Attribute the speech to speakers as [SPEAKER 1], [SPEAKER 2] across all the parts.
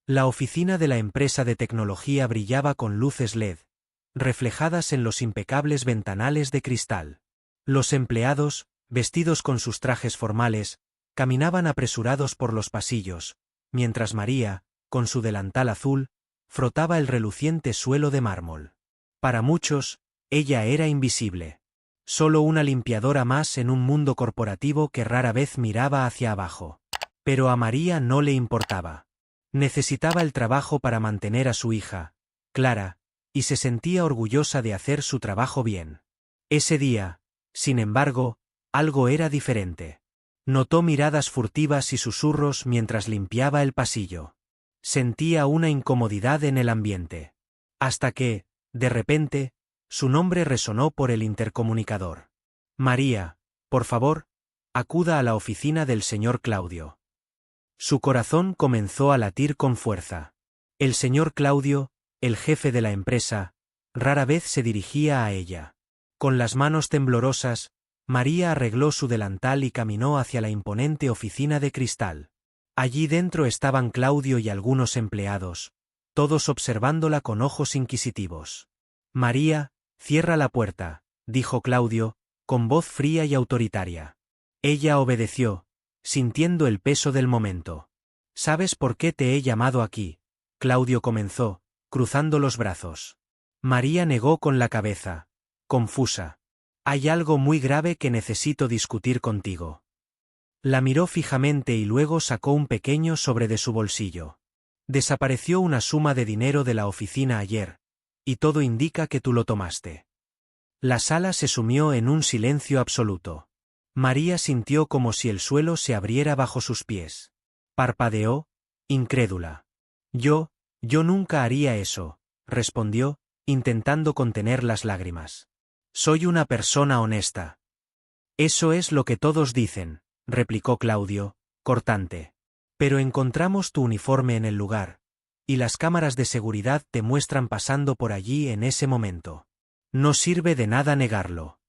[SPEAKER 1] La oficina de la empresa de tecnología brillaba con luces LED, reflejadas en los impecables ventanales de cristal. Los empleados, vestidos con sus trajes formales, caminaban apresurados por los pasillos, mientras María, con su delantal azul, frotaba el reluciente suelo de mármol. Para muchos, ella era invisible. Solo una limpiadora más en un mundo corporativo que rara vez miraba hacia abajo. Pero a María no le importaba. Necesitaba el trabajo para mantener a su hija, Clara, y se sentía orgullosa de hacer su trabajo bien. Ese día, sin embargo, algo era diferente. Notó miradas furtivas y susurros mientras limpiaba el pasillo. Sentía una incomodidad en el ambiente. Hasta que, de repente, su nombre resonó por el intercomunicador. María, por favor, acuda a la oficina del señor Claudio. Su corazón comenzó a latir con fuerza. El señor Claudio, el jefe de la empresa, rara vez se dirigía a ella. Con las manos temblorosas, María arregló su delantal y caminó hacia la imponente oficina de cristal. Allí dentro estaban Claudio y algunos empleados, todos observándola con ojos inquisitivos. María, cierra la puerta, dijo Claudio, con voz fría y autoritaria. Ella obedeció, sintiendo el peso del momento. ¿Sabes por qué te he llamado aquí?, Claudio comenzó, cruzando los brazos. María negó con la cabeza, confusa. Hay algo muy grave que necesito discutir contigo. La miró fijamente y luego sacó un pequeño sobre de su bolsillo. Desapareció una suma de dinero de la oficina ayer, y todo indica que tú lo tomaste. La sala se sumió en un silencio absoluto. María sintió como si el suelo se abriera bajo sus pies. Parpadeó, incrédula. Yo nunca haría eso, respondió, intentando contener las lágrimas. Soy una persona honesta. Eso es lo que todos dicen, replicó Claudio, cortante. Pero encontramos tu uniforme en el lugar, y las cámaras de seguridad te muestran pasando por allí en ese momento. No sirve de nada negarlo.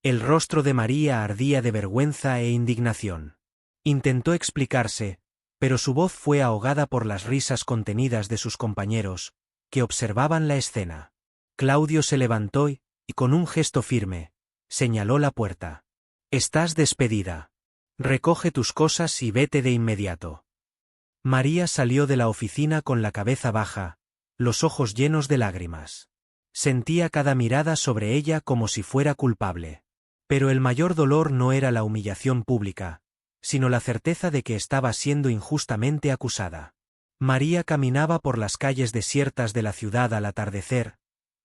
[SPEAKER 1] El rostro de María ardía de vergüenza e indignación. Intentó explicarse, pero su voz fue ahogada por las risas contenidas de sus compañeros, que observaban la escena. Claudio se levantó y, con un gesto firme, señaló la puerta. Estás despedida. Recoge tus cosas y vete de inmediato. María salió de la oficina con la cabeza baja, los ojos llenos de lágrimas. Sentía cada mirada sobre ella como si fuera culpable. Pero el mayor dolor no era la humillación pública, sino la certeza de que estaba siendo injustamente acusada. María caminaba por las calles desiertas de la ciudad al atardecer,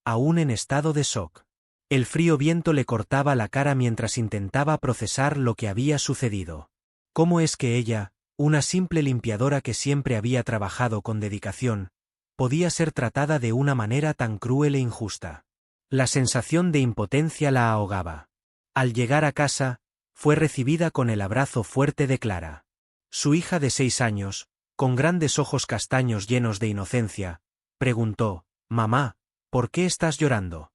[SPEAKER 1] aún en estado de shock. El frío viento le cortaba la cara mientras intentaba procesar lo que había sucedido. ¿Cómo es que ella, una simple limpiadora que siempre había trabajado con dedicación, podía ser tratada de una manera tan cruel e injusta? La sensación de impotencia la ahogaba. Al llegar a casa, fue recibida con el abrazo fuerte de Clara. Su hija de 6 años, con grandes ojos castaños llenos de inocencia, preguntó: «Mamá, ¿por qué estás llorando?»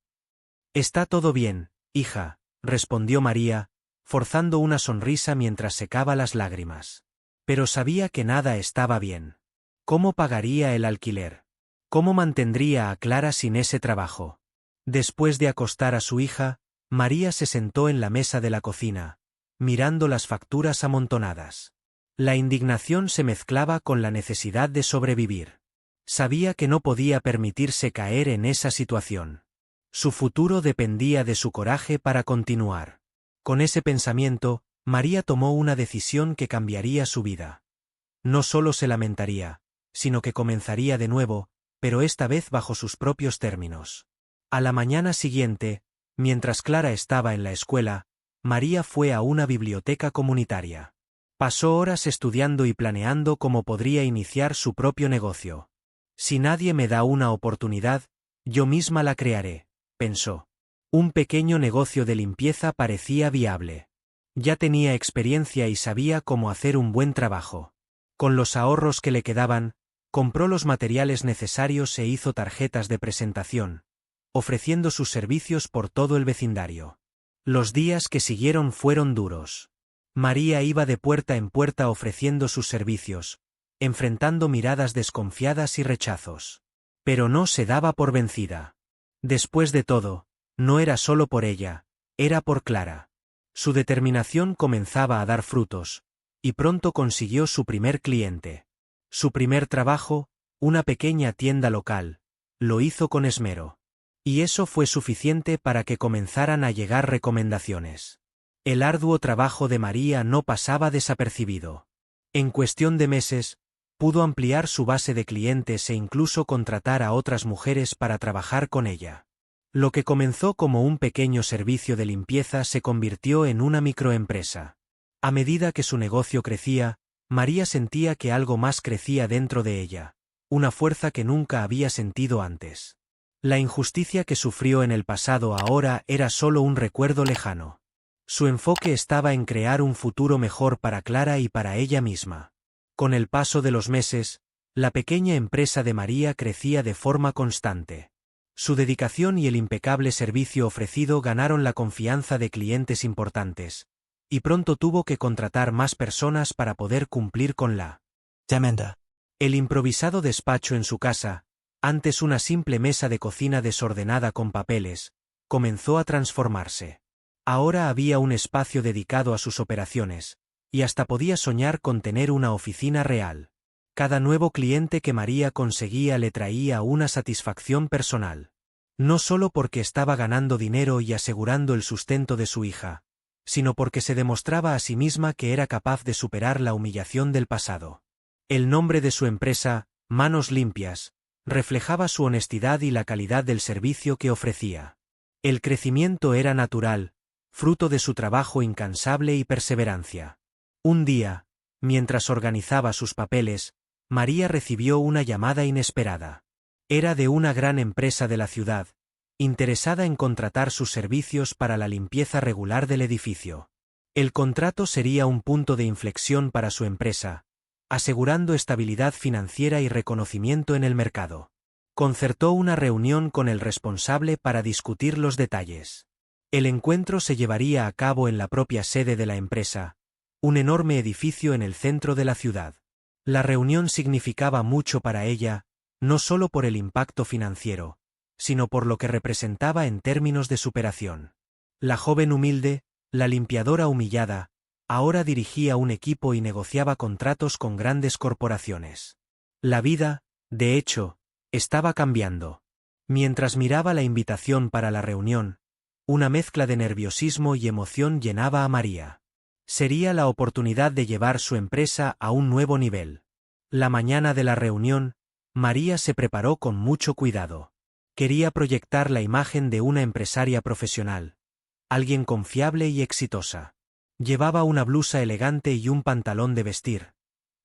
[SPEAKER 1] «Está todo bien, hija», respondió María, forzando una sonrisa mientras secaba las lágrimas. Pero sabía que nada estaba bien. ¿Cómo pagaría el alquiler? ¿Cómo mantendría a Clara sin ese trabajo? Después de acostar a su hija, María se sentó en la mesa de la cocina, mirando las facturas amontonadas. La indignación se mezclaba con la necesidad de sobrevivir. Sabía que no podía permitirse caer en esa situación. Su futuro dependía de su coraje para continuar. Con ese pensamiento, María tomó una decisión que cambiaría su vida. No solo se lamentaría, sino que comenzaría de nuevo, pero esta vez bajo sus propios términos. A la mañana siguiente, mientras Clara estaba en la escuela, María fue a una biblioteca comunitaria. Pasó horas estudiando y planeando cómo podría iniciar su propio negocio. Si nadie me da una oportunidad, yo misma la crearé, pensó. Un pequeño negocio de limpieza parecía viable. Ya tenía experiencia y sabía cómo hacer un buen trabajo. Con los ahorros que le quedaban, compró los materiales necesarios e hizo tarjetas de presentación, ofreciendo sus servicios por todo el vecindario. Los días que siguieron fueron duros. María iba de puerta en puerta ofreciendo sus servicios, enfrentando miradas desconfiadas y rechazos. Pero no se daba por vencida. Después de todo, no era solo por ella, era por Clara. Su determinación comenzaba a dar frutos, y pronto consiguió su primer cliente. Su primer trabajo, una pequeña tienda local, lo hizo con esmero. Y eso fue suficiente para que comenzaran a llegar recomendaciones. El arduo trabajo de María no pasaba desapercibido. En cuestión de meses, pudo ampliar su base de clientes e incluso contratar a otras mujeres para trabajar con ella. Lo que comenzó como un pequeño servicio de limpieza se convirtió en una microempresa. A medida que su negocio crecía, María sentía que algo más crecía dentro de ella, una fuerza que nunca había sentido antes. La injusticia que sufrió en el pasado ahora era solo un recuerdo lejano. Su enfoque estaba en crear un futuro mejor para Clara y para ella misma. Con el paso de los meses, la pequeña empresa de María crecía de forma constante. Su dedicación y el impecable servicio ofrecido ganaron la confianza de clientes importantes, y pronto tuvo que contratar más personas para poder cumplir con la demanda. El improvisado despacho en su casa, antes una simple mesa de cocina desordenada con papeles, comenzó a transformarse. Ahora había un espacio dedicado a sus operaciones, y hasta podía soñar con tener una oficina real. Cada nuevo cliente que María conseguía le traía una satisfacción personal. No solo porque estaba ganando dinero y asegurando el sustento de su hija, sino porque se demostraba a sí misma que era capaz de superar la humillación del pasado. El nombre de su empresa, Manos Limpias, reflejaba su honestidad y la calidad del servicio que ofrecía. El crecimiento era natural, fruto de su trabajo incansable y perseverancia. Un día, mientras organizaba sus papeles, María recibió una llamada inesperada. Era de una gran empresa de la ciudad, interesada en contratar sus servicios para la limpieza regular del edificio. El contrato sería un punto de inflexión para su empresa, asegurando estabilidad financiera y reconocimiento en el mercado. Concertó una reunión con el responsable para discutir los detalles. El encuentro se llevaría a cabo en la propia sede de la empresa, un enorme edificio en el centro de la ciudad. La reunión significaba mucho para ella, no solo por el impacto financiero, sino por lo que representaba en términos de superación. La joven humilde, la limpiadora humillada, ahora dirigía un equipo y negociaba contratos con grandes corporaciones. La vida, de hecho, estaba cambiando. Mientras miraba la invitación para la reunión, una mezcla de nerviosismo y emoción llenaba a María. Sería la oportunidad de llevar su empresa a un nuevo nivel. La mañana de la reunión, María se preparó con mucho cuidado. Quería proyectar la imagen de una empresaria profesional, alguien confiable y exitosa. Llevaba una blusa elegante y un pantalón de vestir,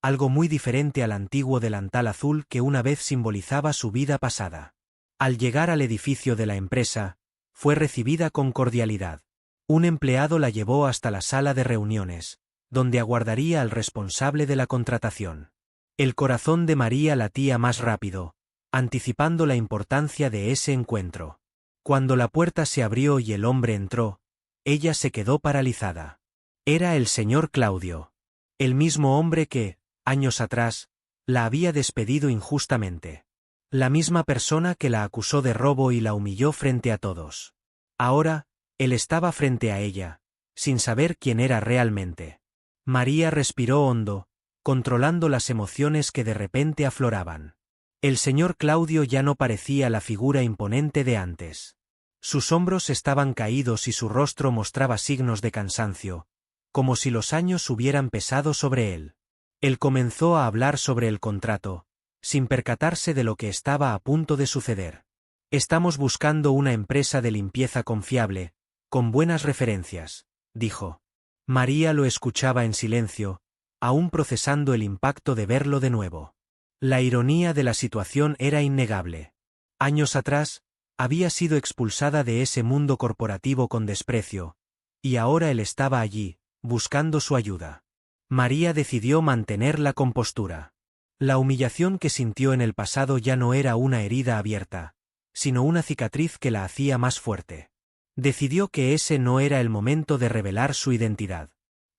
[SPEAKER 1] algo muy diferente al antiguo delantal azul que una vez simbolizaba su vida pasada. Al llegar al edificio de la empresa, fue recibida con cordialidad. Un empleado la llevó hasta la sala de reuniones, donde aguardaría al responsable de la contratación. El corazón de María latía más rápido, anticipando la importancia de ese encuentro. Cuando la puerta se abrió y el hombre entró, ella se quedó paralizada. Era el señor Claudio, el mismo hombre que, años atrás, la había despedido injustamente. La misma persona que la acusó de robo y la humilló frente a todos. Ahora, él estaba frente a ella, sin saber quién era realmente. María respiró hondo, controlando las emociones que de repente afloraban. El señor Claudio ya no parecía la figura imponente de antes. Sus hombros estaban caídos y su rostro mostraba signos de cansancio, como si los años hubieran pesado sobre él. Él comenzó a hablar sobre el contrato, sin percatarse de lo que estaba a punto de suceder. Estamos buscando una empresa de limpieza confiable, con buenas referencias, dijo. María lo escuchaba en silencio, aún procesando el impacto de verlo de nuevo. La ironía de la situación era innegable. Años atrás, había sido expulsada de ese mundo corporativo con desprecio, y ahora él estaba allí, buscando su ayuda. María decidió mantener la compostura. La humillación que sintió en el pasado ya no era una herida abierta, sino una cicatriz que la hacía más fuerte. Decidió que ese no era el momento de revelar su identidad.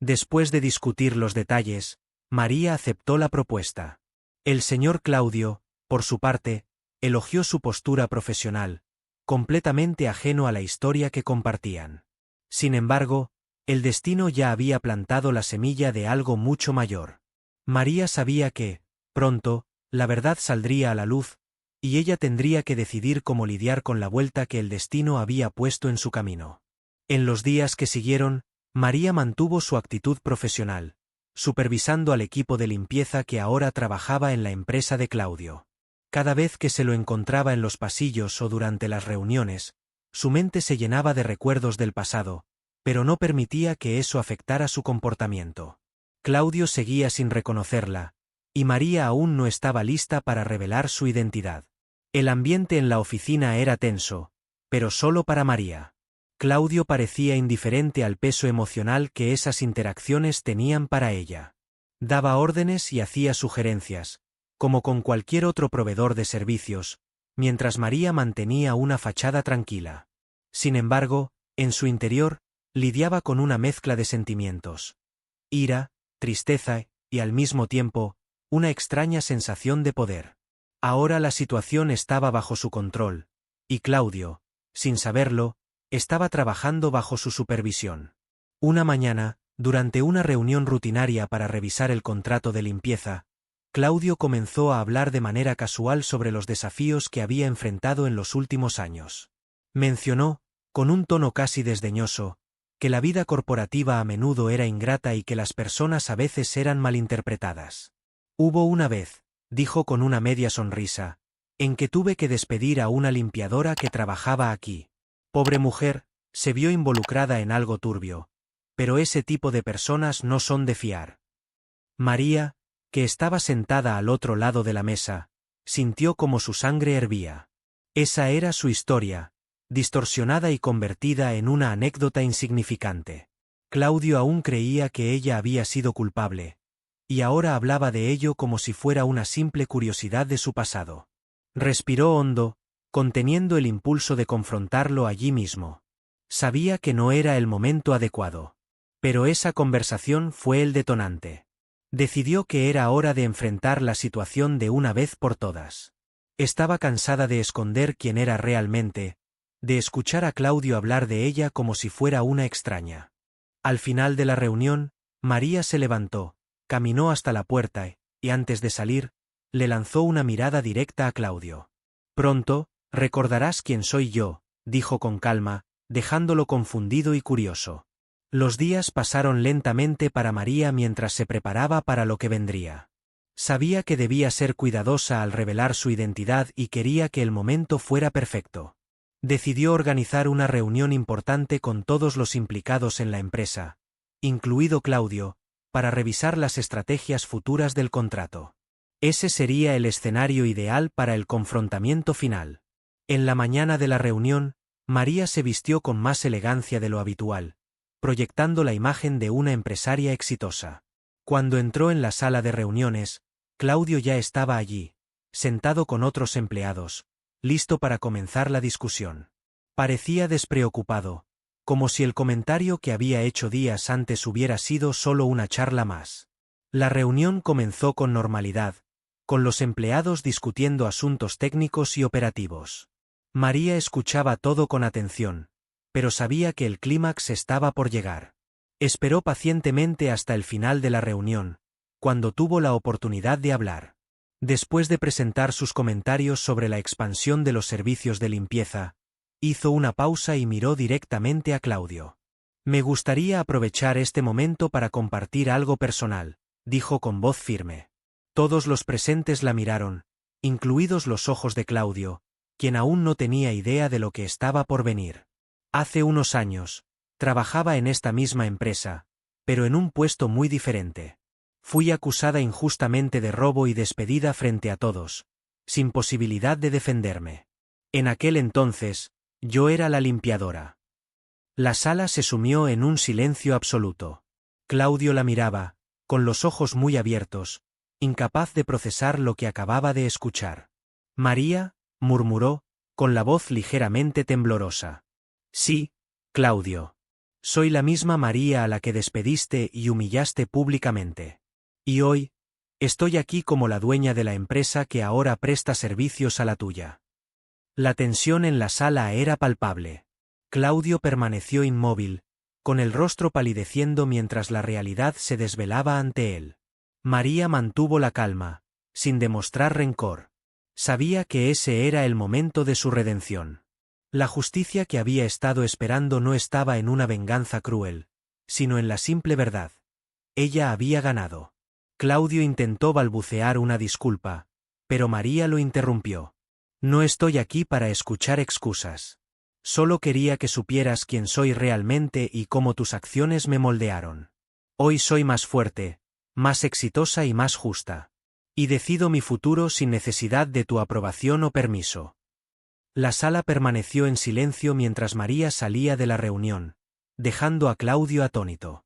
[SPEAKER 1] Después de discutir los detalles, María aceptó la propuesta. El señor Claudio, por su parte, elogió su postura profesional, completamente ajeno a la historia que compartían. Sin embargo, el destino ya había plantado la semilla de algo mucho mayor. María sabía que, pronto, la verdad saldría a la luz, y ella tendría que decidir cómo lidiar con la vuelta que el destino había puesto en su camino. En los días que siguieron, María mantuvo su actitud profesional, supervisando al equipo de limpieza que ahora trabajaba en la empresa de Claudio. Cada vez que se lo encontraba en los pasillos o durante las reuniones, su mente se llenaba de recuerdos del pasado, pero no permitía que eso afectara su comportamiento. Claudio seguía sin reconocerla, y María aún no estaba lista para revelar su identidad. El ambiente en la oficina era tenso, pero solo para María. Claudio parecía indiferente al peso emocional que esas interacciones tenían para ella. Daba órdenes y hacía sugerencias, como con cualquier otro proveedor de servicios, mientras María mantenía una fachada tranquila. Sin embargo, en su interior, lidiaba con una mezcla de sentimientos. Ira, tristeza y, al mismo tiempo, una extraña sensación de poder. Ahora la situación estaba bajo su control, y Claudio, sin saberlo, estaba trabajando bajo su supervisión. Una mañana, durante una reunión rutinaria para revisar el contrato de limpieza, Claudio comenzó a hablar de manera casual sobre los desafíos que había enfrentado en los últimos años. Mencionó, con un tono casi desdeñoso, que la vida corporativa a menudo era ingrata y que las personas a veces eran malinterpretadas. Hubo una vez, dijo con una media sonrisa, en que tuve que despedir a una limpiadora que trabajaba aquí. Pobre mujer, se vio involucrada en algo turbio, pero ese tipo de personas no son de fiar. María, que estaba sentada al otro lado de la mesa, sintió como su sangre hervía. Esa era su historia, distorsionada y convertida en una anécdota insignificante. Claudio aún creía que ella había sido culpable, y ahora hablaba de ello como si fuera una simple curiosidad de su pasado. Respiró hondo, conteniendo el impulso de confrontarlo allí mismo. Sabía que no era el momento adecuado. Pero esa conversación fue el detonante. Decidió que era hora de enfrentar la situación de una vez por todas. Estaba cansada de esconder quién era realmente, de escuchar a Claudio hablar de ella como si fuera una extraña. Al final de la reunión, María se levantó, caminó hasta la puerta y, antes de salir, le lanzó una mirada directa a Claudio. Pronto, recordarás quién soy yo, dijo con calma, dejándolo confundido y curioso. Los días pasaron lentamente para María mientras se preparaba para lo que vendría. Sabía que debía ser cuidadosa al revelar su identidad y quería que el momento fuera perfecto. Decidió organizar una reunión importante con todos los implicados en la empresa, incluido Claudio, para revisar las estrategias futuras del contrato. Ese sería el escenario ideal para el confrontamiento final. En la mañana de la reunión, María se vistió con más elegancia de lo habitual, proyectando la imagen de una empresaria exitosa. Cuando entró en la sala de reuniones, Claudio ya estaba allí, sentado con otros empleados, listo para comenzar la discusión. Parecía despreocupado, como si el comentario que había hecho días antes hubiera sido solo una charla más. La reunión comenzó con normalidad, con los empleados discutiendo asuntos técnicos y operativos. María escuchaba todo con atención, pero sabía que el clímax estaba por llegar. Esperó pacientemente hasta el final de la reunión, cuando tuvo la oportunidad de hablar. Después de presentar sus comentarios sobre la expansión de los servicios de limpieza, hizo una pausa y miró directamente a Claudio. Me gustaría aprovechar este momento para compartir algo personal, dijo con voz firme. Todos los presentes la miraron, incluidos los ojos de Claudio, quien aún no tenía idea de lo que estaba por venir. Hace unos años, trabajaba en esta misma empresa, pero en un puesto muy diferente. Fui acusada injustamente de robo y despedida frente a todos, sin posibilidad de defenderme. En aquel entonces, yo era la limpiadora. La sala se sumió en un silencio absoluto. Claudio la miraba, con los ojos muy abiertos, incapaz de procesar lo que acababa de escuchar. María, murmuró, con la voz ligeramente temblorosa. Sí, Claudio. Soy la misma María a la que despediste y humillaste públicamente. Y hoy, Estoy aquí como la dueña de la empresa que ahora presta servicios a la tuya. La tensión en la sala era palpable. Claudio permaneció inmóvil, con el rostro palideciendo mientras la realidad se desvelaba ante él. María mantuvo la calma, sin demostrar rencor. Sabía que ese era el momento de su redención. La justicia que había estado esperando no estaba en una venganza cruel, sino en la simple verdad. Ella había ganado. Claudio intentó balbucear una disculpa, pero María lo interrumpió. No estoy aquí para escuchar excusas. Solo quería que supieras quién soy realmente y cómo tus acciones me moldearon. Hoy soy más fuerte, más exitosa y más justa. Y decido mi futuro sin necesidad de tu aprobación o permiso. La sala permaneció en silencio mientras María salía de la reunión, dejando a Claudio atónito.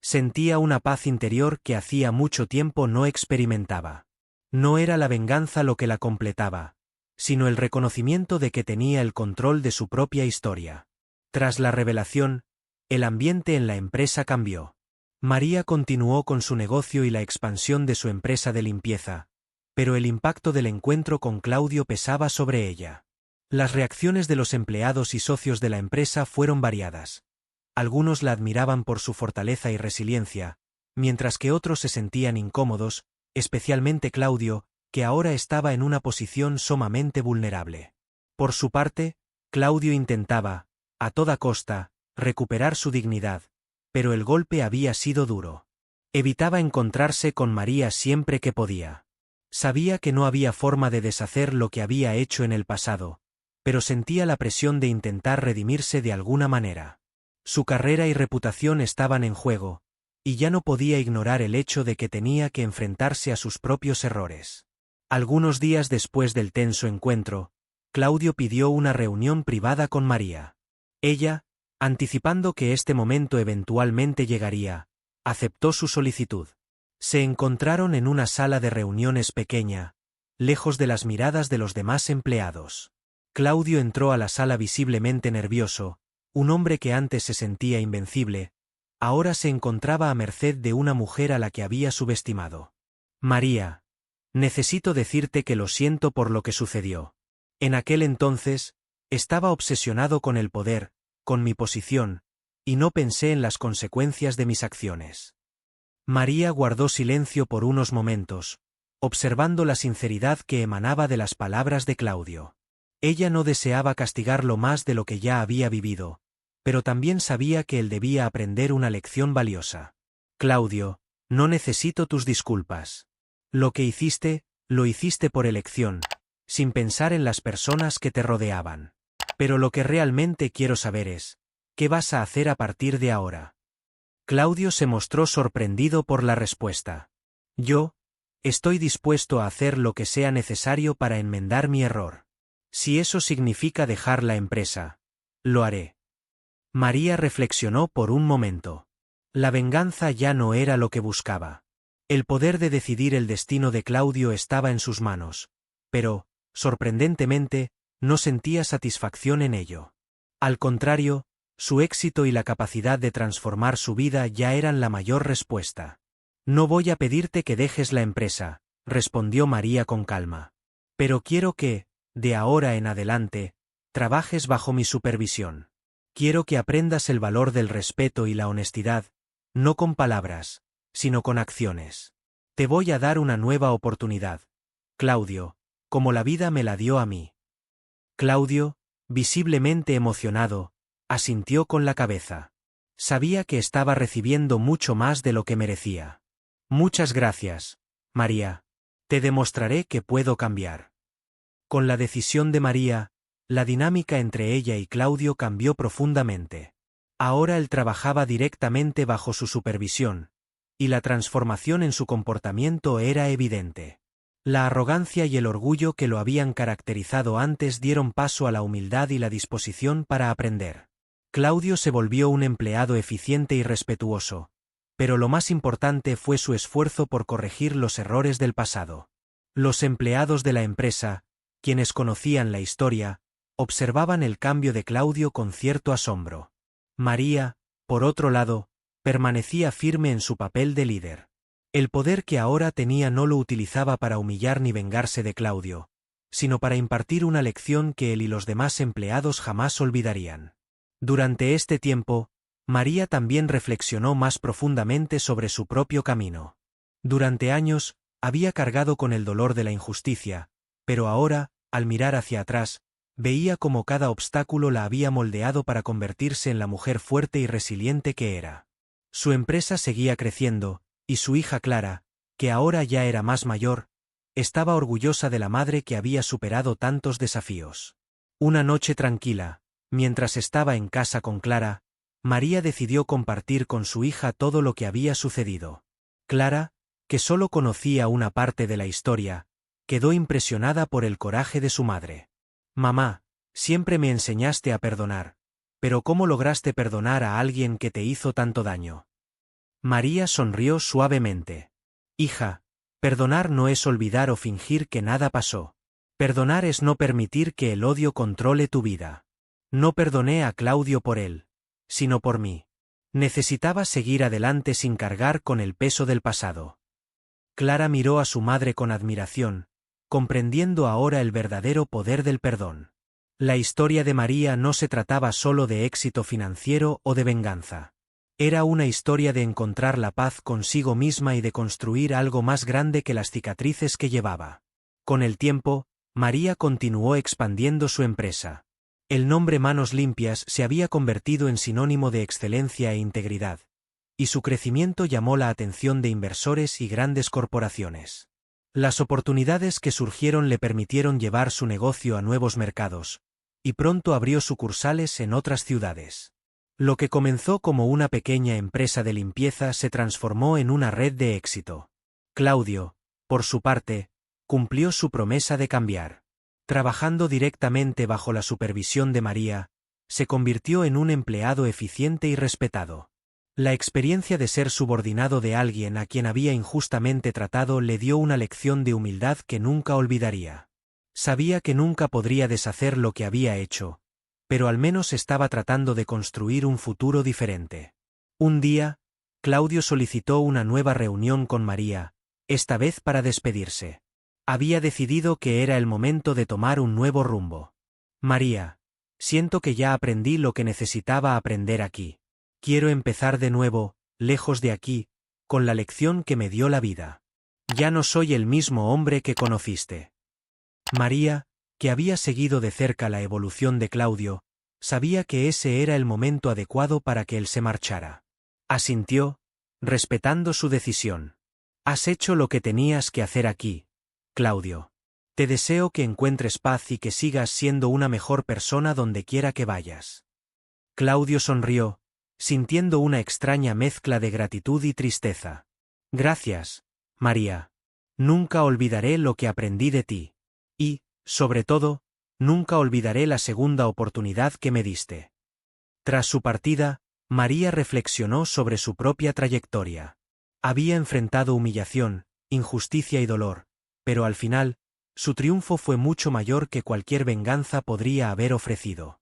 [SPEAKER 1] Sentía una paz interior que hacía mucho tiempo no experimentaba. No era la venganza lo que la completaba, sino el reconocimiento de que tenía el control de su propia historia. Tras la revelación, el ambiente en la empresa cambió. María continuó con su negocio y la expansión de su empresa de limpieza, pero el impacto del encuentro con Claudio pesaba sobre ella. Las reacciones de los empleados y socios de la empresa fueron variadas. Algunos la admiraban por su fortaleza y resiliencia, mientras que otros se sentían incómodos, especialmente Claudio, que ahora estaba en una posición sumamente vulnerable. Por su parte, Claudio intentaba, a toda costa, recuperar su dignidad, pero el golpe había sido duro. Evitaba encontrarse con María siempre que podía. Sabía que no había forma de deshacer lo que había hecho en el pasado, pero sentía la presión de intentar redimirse de alguna manera. Su carrera y reputación estaban en juego, y ya no podía ignorar el hecho de que tenía que enfrentarse a sus propios errores. Algunos días después del tenso encuentro, Claudio pidió una reunión privada con María. Ella, anticipando que este momento eventualmente llegaría, aceptó su solicitud. Se encontraron en una sala de reuniones pequeña, lejos de las miradas de los demás empleados. Claudio entró a la sala visiblemente nervioso. Un hombre que antes se sentía invencible, ahora se encontraba a merced de una mujer a la que había subestimado. María, necesito decirte que lo siento por lo que sucedió. En aquel entonces, estaba obsesionado con el poder, con mi posición, y no pensé en las consecuencias de mis acciones. María guardó silencio por unos momentos, observando la sinceridad que emanaba de las palabras de Claudio. Ella no deseaba castigarlo más de lo que ya había vivido, pero también sabía que él debía aprender una lección valiosa. Claudio, no necesito tus disculpas. Lo que hiciste, lo hiciste por elección, sin pensar en las personas que te rodeaban. Pero lo que realmente quiero saber es, ¿qué vas a hacer a partir de ahora? Claudio se mostró sorprendido por la respuesta. Yo, estoy dispuesto a hacer lo que sea necesario para enmendar mi error. Si eso significa dejar la empresa, lo haré. María reflexionó por un momento. La venganza ya no era lo que buscaba. El poder de decidir el destino de Claudio estaba en sus manos, pero, sorprendentemente, no sentía satisfacción en ello. Al contrario, su éxito y la capacidad de transformar su vida ya eran la mayor respuesta. No voy a pedirte que dejes la empresa, respondió María con calma. Pero quiero que, de ahora en adelante, trabajes bajo mi supervisión. Quiero que aprendas el valor del respeto y la honestidad, no con palabras, sino con acciones. Te voy a dar una nueva oportunidad, Claudio, como la vida me la dio a mí. Claudio, visiblemente emocionado, asintió con la cabeza. Sabía que estaba recibiendo mucho más de lo que merecía. Muchas gracias, María. Te demostraré que puedo cambiar. Con la decisión de María, la dinámica entre ella y Claudio cambió profundamente. Ahora él trabajaba directamente bajo su supervisión, y la transformación en su comportamiento era evidente. La arrogancia y el orgullo que lo habían caracterizado antes dieron paso a la humildad y la disposición para aprender. Claudio se volvió un empleado eficiente y respetuoso, pero lo más importante fue su esfuerzo por corregir los errores del pasado. Los empleados de la empresa, quienes conocían la historia, observaban el cambio de Claudio con cierto asombro. María, por otro lado, permanecía firme en su papel de líder. El poder que ahora tenía no lo utilizaba para humillar ni vengarse de Claudio, sino para impartir una lección que él y los demás empleados jamás olvidarían. Durante este tiempo, María también reflexionó más profundamente sobre su propio camino. Durante años, había cargado con el dolor de la injusticia, pero ahora, al mirar hacia atrás, veía cómo cada obstáculo la había moldeado para convertirse en la mujer fuerte y resiliente que era. Su empresa seguía creciendo, y su hija Clara, que ahora ya era más mayor, estaba orgullosa de la madre que había superado tantos desafíos. Una noche tranquila, mientras estaba en casa con Clara, María decidió compartir con su hija todo lo que había sucedido. Clara, que solo conocía una parte de la historia, quedó impresionada por el coraje de su madre. «Mamá, siempre me enseñaste a perdonar, pero ¿cómo lograste perdonar a alguien que te hizo tanto daño?». María sonrió suavemente. «Hija, perdonar no es olvidar o fingir que nada pasó. Perdonar es no permitir que el odio controle tu vida. No perdoné a Claudio por él, sino por mí. Necesitaba seguir adelante sin cargar con el peso del pasado». Clara miró a su madre con admiración, comprendiendo ahora el verdadero poder del perdón. La historia de María no se trataba solo de éxito financiero o de venganza. Era una historia de encontrar la paz consigo misma y de construir algo más grande que las cicatrices que llevaba. Con el tiempo, María continuó expandiendo su empresa. El nombre Manos Limpias se había convertido en sinónimo de excelencia e integridad, y su crecimiento llamó la atención de inversores y grandes corporaciones. Las oportunidades que surgieron le permitieron llevar su negocio a nuevos mercados, y pronto abrió sucursales en otras ciudades. Lo que comenzó como una pequeña empresa de limpieza se transformó en una red de éxito. Claudio, por su parte, cumplió su promesa de cambiar. Trabajando directamente bajo la supervisión de María, se convirtió en un empleado eficiente y respetado. La experiencia de ser subordinado de alguien a quien había injustamente tratado le dio una lección de humildad que nunca olvidaría. Sabía que nunca podría deshacer lo que había hecho, pero al menos estaba tratando de construir un futuro diferente. Un día, Claudio solicitó una nueva reunión con María, esta vez para despedirse. Había decidido que era el momento de tomar un nuevo rumbo. «María, siento que ya aprendí lo que necesitaba aprender aquí. Quiero empezar de nuevo, lejos de aquí, con la lección que me dio la vida. Ya no soy el mismo hombre que conociste». María, que había seguido de cerca la evolución de Claudio, sabía que ese era el momento adecuado para que él se marchara. Asintió, respetando su decisión. «Has hecho lo que tenías que hacer aquí, Claudio. Te deseo que encuentres paz y que sigas siendo una mejor persona donde quiera que vayas». Claudio sonrió, sintiendo una extraña mezcla de gratitud y tristeza. «Gracias, María. Nunca olvidaré lo que aprendí de ti. Y, sobre todo, nunca olvidaré la segunda oportunidad que me diste». Tras su partida, María reflexionó sobre su propia trayectoria. Había enfrentado humillación, injusticia y dolor, pero al final, su triunfo fue mucho mayor que cualquier venganza podría haber ofrecido.